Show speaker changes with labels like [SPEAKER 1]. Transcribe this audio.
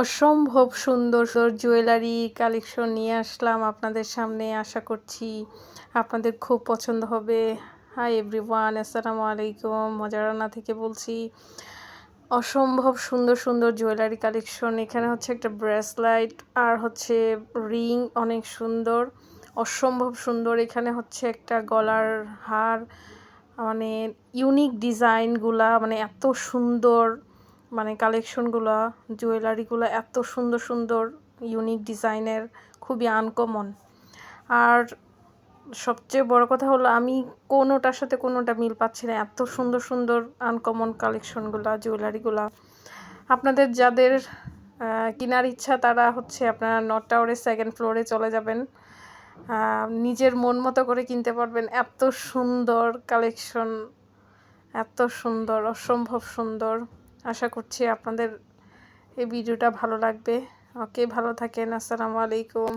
[SPEAKER 1] অসম্ভব সুন্দর সুন্দর জুয়েলারি কালেকশন নিয়ে আসলাম আপনাদের সামনে। আশা করছি আপনাদের খুব পছন্দ হবে। হাই এভরিওয়ান, আসসালামু আলাইকুম। মজারানা থেকে বলছি। অসম্ভব সুন্দর সুন্দর জুয়েলারি কালেকশন। এখানে হচ্ছে একটা ব্রেসলাইট আর হচ্ছে রিং, অনেক সুন্দর, অসম্ভব সুন্দর। এখানে হচ্ছে একটা গলার হার, মানে ইউনিক ডিজাইনগুলা, মানে এত সুন্দর, মানে কালেকশনগুলো, জুয়েলারিগুলো এত সুন্দর সুন্দর, ইউনিক ডিজাইনের, খুবই আনকমন। আর সবচেয়ে বড় কথা হলো আমি কোনোটার সাথে কোনোটা মিল পাচ্ছি না, এত সুন্দর সুন্দর আনকমন কালেকশনগুলো, জুয়েলারিগুলো। আপনাদের যাদের কেনার ইচ্ছা তারা হচ্ছে আপনারা নর্থ টাওয়ারের 2nd ফ্লোরে চলে যাবেন, নিজের মন মতো করে কিনতে পারবেন। এত সুন্দর কালেকশন, এত সুন্দর, অসম্ভব সুন্দর। আশা করছি আপনাদের এই ভিডিওটা ভালো লাগবে। ওকে, ভালো থাকেন। আসসালামু আলাইকুম।